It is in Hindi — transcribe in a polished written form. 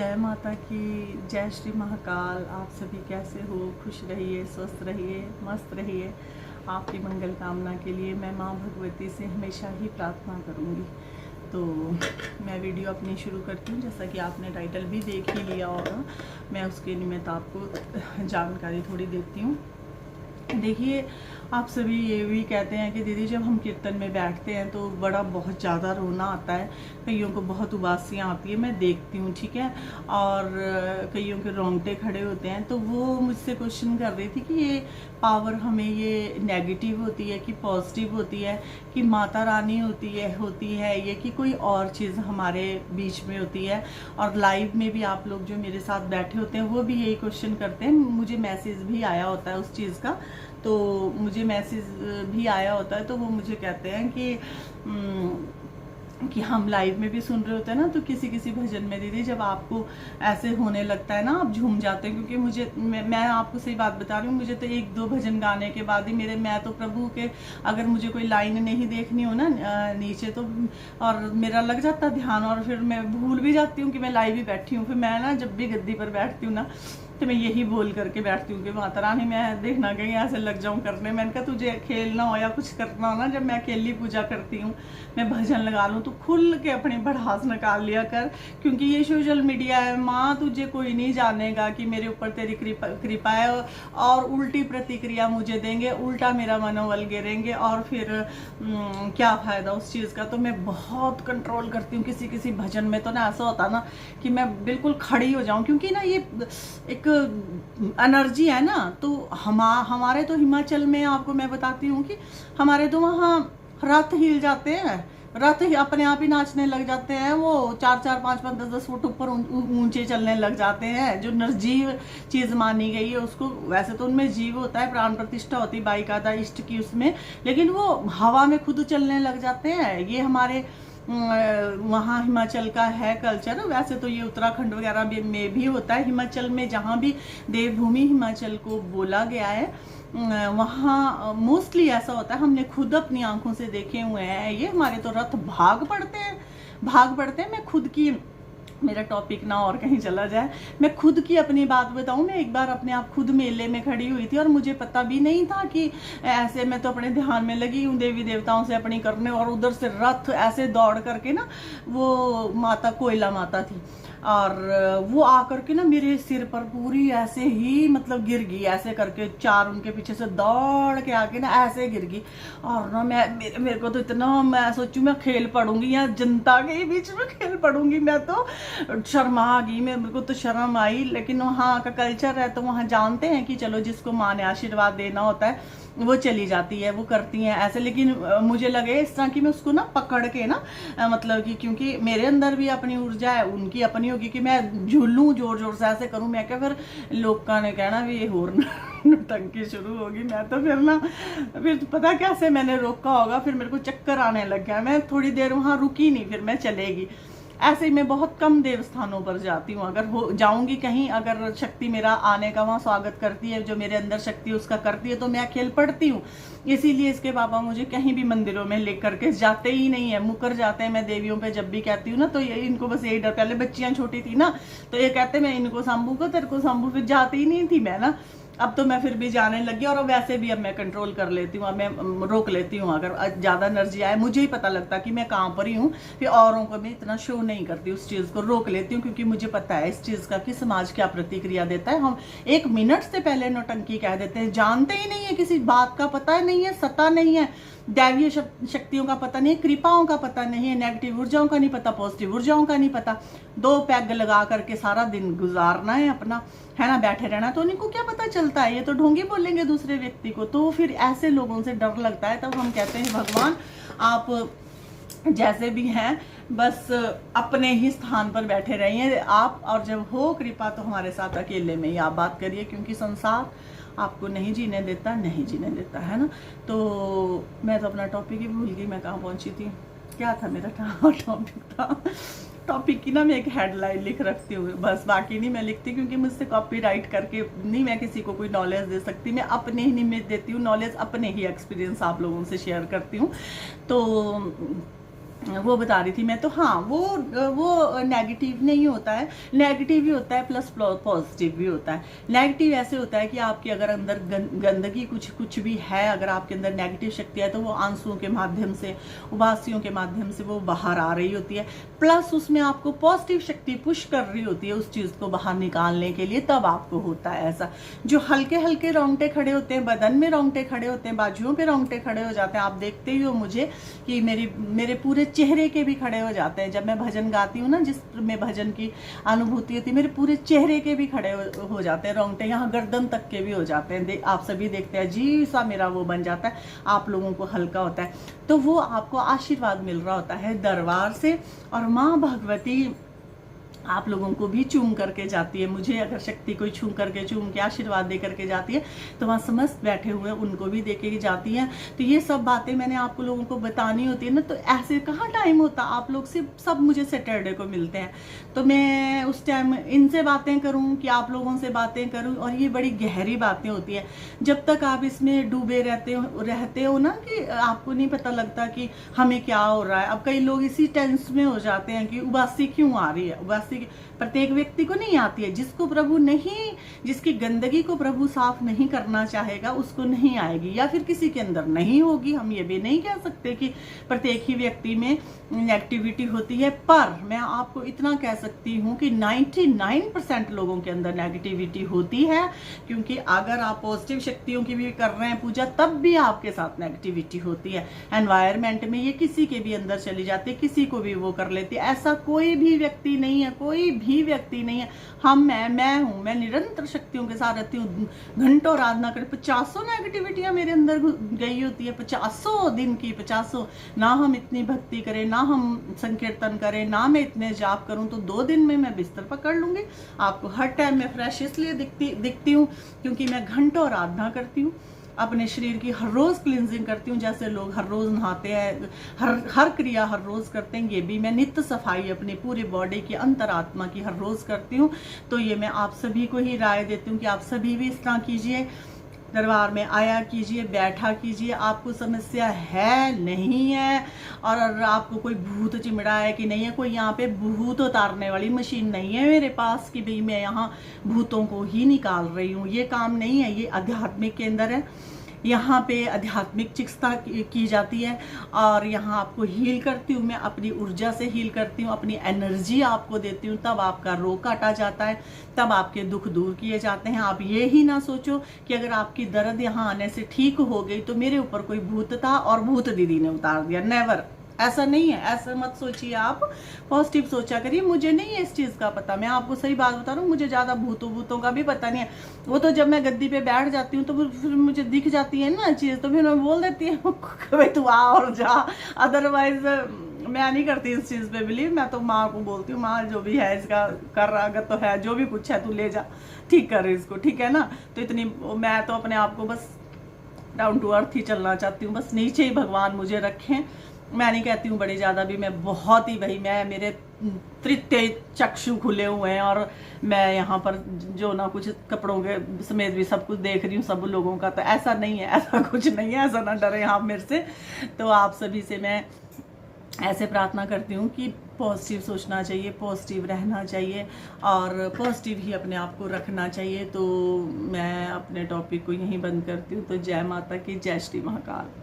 जय माता की, जय श्री महाकाल। आप सभी कैसे हो? खुश रहिए, स्वस्थ रहिए, मस्त रहिए। आपकी मंगल कामना के लिए मैं माँ भगवती से हमेशा ही प्रार्थना करूँगी। तो मैं वीडियो अपनी शुरू करती हूँ। जैसा कि आपने टाइटल भी देख ही लिया होगा, मैं उसके निमित्त आपको जानकारी थोड़ी देती हूँ। देखिए, आप सभी ये भी कहते हैं कि दीदी जब हम कीर्तन में बैठते हैं तो बड़ा बहुत ज़्यादा रोना आता है, कईयों को बहुत उबासियाँ आती है, मैं देखती हूँ, ठीक है। और कईयों के रोंगटे खड़े होते हैं। तो वो मुझसे क्वेश्चन कर रही थी कि ये पावर हमें ये नेगेटिव होती है कि पॉजिटिव होती है, कि माता रानी होती है ये, कि कोई और चीज़ हमारे बीच में होती है। और लाइव में भी आप लोग जो मेरे साथ बैठे होते हैं वो भी यही क्वेश्चन करते हैं। मुझे मैसेज भी आया होता है उस चीज़ का, तो मुझे मैसेज भी आया होता है। तो वो मुझे कहते हैं कि हम लाइव में भी सुन रहे होते हैं ना, तो किसी किसी भजन में दीदी जब आपको ऐसे होने लगता है ना, आप झूम जाते हैं। क्योंकि मैं आपको सही बात बता रही हूँ, मुझे तो एक दो भजन गाने के बाद ही मैं तो प्रभु के, अगर मुझे कोई लाइन नहीं देखनी हो ना नीचे, तो और मेरा लग जाता ध्यान, और फिर मैं भूल भी जाती हूँ कि मैं लाइव ही बैठी हूँ। फिर मैं ना जब भी गद्दी पर बैठती हूँ ना, तो मैं यही बोल करके बैठती हूँ कि माता रानी मैं देखना कहीं ऐसे लग जाऊँ करने। मैंने कहा तुझे खेलना हो या कुछ करना हो ना, जब मैं अकेली पूजा करती हूँ, मैं भजन लगा लूँ, तो खुल के अपनी भड़ास निकाल लिया कर। क्योंकि ये सोशल मीडिया है माँ, तुझे कोई नहीं जानेगा कि मेरे ऊपर तेरी कृपा है। और उल्टी प्रतिक्रिया मुझे देंगे, उल्टा मेरा मनोबल गिरेंगे, और फिर क्या फ़ायदा उस चीज़ का। तो मैं बहुत कंट्रोल करती हूँ। किसी किसी भजन में तो ना ऐसा होता ना कि मैं बिल्कुल खड़ी हो जाऊँ, क्योंकि ना ये एक एनर्जी है ना। तो हमारे तो हिमाचल में आपको मैं बताती हूँ कि हमारे तो वहाँ रथ हिल जाते हैं, रथ ही अपने आप ही नाचने लग जाते हैं। वो 4-4, 5-5, 10-10 फुट ऊपर ऊंचे चलने लग जाते हैं। जो निर्जीव चीज मानी गई है उसको, वैसे तो उनमें जीव होता है, प्राण प्रतिष्ठा होती है बाइकादा इष्ट की उसमें, लेकिन वो हवा में खुद चलने लग जाते हैं। ये हमारे वहाँ हिमाचल का है कल्चर। वैसे तो ये उत्तराखंड वगैरह में भी होता है। हिमाचल में जहाँ भी देवभूमि हिमाचल को बोला गया है, वहाँ मोस्टली ऐसा होता है। हमने खुद अपनी आंखों से देखे हुए हैं। ये हमारे तो रथ भाग पड़ते हैं, भाग पड़ते हैं। मैं खुद की, मेरा टॉपिक ना और कहीं चला जाए, मैं खुद की अपनी बात बताऊं। मैं एक बार अपने आप खुद मेले में खड़ी हुई थी और मुझे पता भी नहीं था कि ऐसे, मैं तो अपने ध्यान में लगी हूँ देवी देवताओं से अपनी करने, और उधर से रथ ऐसे दौड़ करके ना, वो माता कोयला माता थी, और वो आकर के ना मेरे सिर पर पूरी ऐसे ही मतलब गिर गई, ऐसे करके चार उनके पीछे से दौड़ के आके ना ऐसे गिर गई। और ना मेरे को तो इतना, मैं सोचूं मैं खेल पड़ूंगी या जनता के बीच में खेल पड़ूंगी। मैं तो शर्मा आ गई, मेरे को तो शर्म आई। लेकिन वहाँ का कल्चर है तो वहाँ जानते हैं कि चलो जिसको माँ ने आशीर्वाद देना होता है वो चली जाती है, वो करती हैं ऐसे। लेकिन मुझे लगे इस तरह की मैं उसको ना पकड़ के ना, मतलब कि क्योंकि मेरे अंदर भी अपनी ऊर्जा है, उनकी अपनी होगी, कि मैं झूलूं जोर जोर से ऐसे करूं। मैं क्या, फिर लोग का ने कहना भी ये होर नौटंकी शुरू होगी। मैं तो फिर ना, फिर पता कैसे मैंने रोका होगा, फिर मेरे को चक्कर आने लग गया। मैं थोड़ी देर वहां रुकी नहीं, फिर मैं चलेगी। ऐसे ही मैं बहुत कम देवस्थानों पर जाती हूँ। अगर हो जाऊंगी कहीं, अगर शक्ति मेरा आने का वहाँ स्वागत करती है, जो मेरे अंदर शक्ति उसका करती है, तो मैं खेल पड़ती हूँ। इसीलिए इसके पापा मुझे कहीं भी मंदिरों में लेकर के जाते ही नहीं है, मुकर जाते हैं। मैं देवियों पे जब भी कहती हूँ ना, तो ये इनको बस यही डर। पहले बच्चियां छोटी थी ना, तो ये कहते मैं इनको सांभूगा, तेरे को सांभू, फिर जाती ही नहीं थी मैं ना। अब तो मैं फिर भी जाने लगी, और वैसे भी अब मैं कंट्रोल कर लेती हूँ। अब मैं रोक लेती हूँ। अगर ज़्यादा एनर्जी आए, मुझे ही पता लगता कि मैं कहाँ पर ही हूँ, फिर औरों को मैं इतना शो नहीं करती, उस चीज़ को रोक लेती हूँ। क्योंकि मुझे पता है इस चीज़ का कि समाज क्या प्रतिक्रिया देता है। हम 1 मिनट से पहले नौटंकी कह देते हैं, जानते ही नहीं है, किसी बात का पता नहीं है, सता नहीं है, दैवीय शक्तियों का पता नहीं है, कृपाओं का पता नहीं है, नेगेटिव ऊर्जाओं का नहीं पता, पॉजिटिव ऊर्जाओं का नहीं पता। 2 पैग लगा करके सारा दिन गुजारना है अपना, है ना, बैठे रहना। तो उनको क्या पता चलता है, ये तो ढोंगी बोलेंगे दूसरे व्यक्ति को। तो फिर ऐसे लोगों से डर लगता है। तब हम कहते हैं भगवान आप जैसे भी हैं, बस अपने ही स्थान पर बैठे रहिए आप, और जब हो कृपा तो हमारे साथ अकेले में ही आप बात करिए। क्योंकि संसार आपको नहीं जीने देता, नहीं जीने देता, है ना। तो मैं तो अपना टॉपिक ही भूल गई, मैं कहाँ पहुंची थी, क्या था मेरा टॉपिक था। टॉपिक की ना मैं एक हेडलाइन लिख रखती हूँ बस, बाकी नहीं मैं लिखती। क्योंकि मुझसे कॉपीराइट करके नहीं मैं किसी को कोई नॉलेज दे सकती। मैं अपने ही निमित्त देती हूँ नॉलेज, अपने ही एक्सपीरियंस आप लोगों से शेयर करती हूँ। तो वो बता रही थी मैं। तो हाँ, वो नेगेटिव नहीं होता है, नेगेटिव भी होता है प्लस पॉजिटिव भी होता है। नेगेटिव ऐसे होता है कि आपके अगर अंदर गंदगी कुछ भी है, अगर आपके अंदर नेगेटिव शक्ति है तो वो आंसुओं के माध्यम से, उबासियों के माध्यम से वो बाहर आ रही होती है। प्लस उसमें आपको पॉजिटिव शक्ति पुश कर रही होती है उस चीज़ को बाहर निकालने के लिए, तब आपको होता है ऐसा। जो हल्के हल्के रोंगटे खड़े होते हैं, बदन में रोंगटे खड़े होते हैं, बाजुओं पे रोंगटे खड़े हो जाते हैं, आप देखते ही हो मुझे कि मेरे पूरे चेहरे के भी खड़े हो जाते हैं। जब मैं भजन गाती हूँ ना, जिसमें भजन की अनुभूति होती है, मेरे पूरे चेहरे के भी खड़े हो जाते हैं रोंगटे, यहाँ गर्दन तक के भी हो जाते हैं। आप सभी देखते हैं, जी सा मेरा वो बन जाता है, आप लोगों को हल्का होता है। तो वो आपको आशीर्वाद मिल रहा होता है दरबार से, और माँ भगवती आप लोगों को भी चूम करके जाती है। मुझे अगर शक्ति कोई चूम के आशीर्वाद दे करके जाती है, तो वहाँ समस्त बैठे हुए उनको भी दे के जाती है। तो ये सब बातें मैंने आपको लोगों को बतानी होती है ना, तो ऐसे कहाँ टाइम होता। आप लोग सिर्फ सब मुझे सैटरडे को मिलते हैं, तो मैं उस टाइम इनसे बातें करूँ कि आप लोगों से बातें करूँ, और ये बड़ी गहरी बातें होती है। जब तक आप इसमें डूबे रहते हो ना, कि आपको नहीं पता लगता कि हमें क्या हो रहा है। अब कई लोग इसी टेंस में हो जाते हैं कि उबासी क्यों आ रही है। उबासी प्रत्येक व्यक्ति को नहीं आती है, जिसको प्रभु नहीं, जिसकी गंदगी को प्रभु साफ नहीं करना चाहेगा उसको नहीं आएगी, या फिर किसी के अंदर नहीं होगी। हम ये भी नहीं कह सकते कि प्रत्येक ही व्यक्ति में नेगेटिविटी होती है, पर मैं आपको इतना कह सकती हूँ कि 99% लोगों के अंदर नेगेटिविटी होती है। क्योंकि अगर आप पॉजिटिव शक्तियों की भी कर रहे हैं पूजा, तब भी आपके साथ नेगेटिविटी होती है। एनवायरमेंट में ये किसी के भी अंदर चली जाती है, किसी को भी वो कर लेती है। ऐसा कोई भी व्यक्ति नहीं है, कोई भी व्यक्ति नहीं है। मैं हूँ, मैं निरंतर शक्तियों के साथ रहती हूँ, घंटों आराधना कर, 50 नेगेटिविटियां मेरे अंदर गई होती है, 50 दिन की 50। ना हम इतनी भक्ति करें, ना हम संकीर्तन करें, ना मैं इतने जाप करूं, तो 2 दिन में मैं बिस्तर पकड़ लूंगी। आपको हर टाइम मैं फ्रेश इसलिए दिखती हूँ क्योंकि मैं घंटों आराधना करती हूँ, अपने शरीर की हर रोज क्लींजिंग करती हूँ। जैसे लोग हर रोज नहाते हैं, हर क्रिया हर रोज करते हैं, ये भी मैं नित्य सफाई अपनी पूरी बॉडी की, अंतरात्मा की हर रोज करती हूँ। तो ये मैं आप सभी को ही राय देती हूँ कि आप सभी भी इस तरह कीजिए, दरबार में आया कीजिए, बैठा कीजिए। आपको समस्या है नहीं है, और आपको कोई भूत चिमड़ा है कि नहीं है, कोई यहाँ पे भूत उतारने वाली मशीन नहीं है मेरे पास कि भाई मैं यहाँ भूतों को ही निकाल रही हूँ, ये काम नहीं है। ये आध्यात्मिक केंद्र है, यहाँ पे आध्यात्मिक चिकित्सा की जाती है, और यहाँ आपको हील करती हूँ मैं, अपनी ऊर्जा से हील करती हूँ, अपनी एनर्जी आपको देती हूँ, तब आपका रोग काटा जाता है, तब आपके दुख दूर किए जाते हैं। आप ये ही ना सोचो कि अगर आपकी दर्द यहाँ आने से ठीक हो गई तो मेरे ऊपर कोई भूत था और भूत दीदी ने उतार दिया, नेवर। ऐसा नहीं है, ऐसा मत सोचिए आप, पॉजिटिव सोचा करिए। मुझे नहीं है इस चीज़ का पता, मैं आपको सही बात बता रहा हूँ, मुझे ज़्यादा भूतों का भी पता नहीं है। वो तो जब मैं गद्दी पे बैठ जाती हूँ तो फिर मुझे दिख जाती है ना चीज़, तो फिर मैं बोल देती हूँ भाई तू आ और जा। अदरवाइज मैं नहीं करती इस चीज़ पे बिलीव। मैं तो माँ को बोलती हूँ, माँ जो भी है इसका कर रहा, अगर तो है जो भी कुछ है तू ले जा, ठीक कर इसको, ठीक है ना। तो इतनी मैं तो अपने आप को बस डाउन टू अर्थ ही चलना चाहती हूँ, बस नीचे ही भगवान मुझे रखें। मैं नहीं कहती हूँ बड़ी ज़्यादा भी, मैं बहुत ही भाई, मैं मेरे तृतीय चक्षु खुले हुए हैं, और मैं यहाँ पर जो ना कुछ कपड़ों के समेत भी सब कुछ देख रही हूँ सब लोगों का। तो ऐसा नहीं है, ऐसा कुछ नहीं है, ऐसा ना डरे आप मेरे से। तो आप सभी से मैं ऐसे प्रार्थना करती हूँ कि पॉजिटिव सोचना चाहिए, पॉजिटिव रहना चाहिए, और पॉजिटिव ही अपने आप को रखना चाहिए। तो मैं अपने टॉपिक को यहीं बंद करती हूँ। तो जय माता की, जय श्री महाकाल।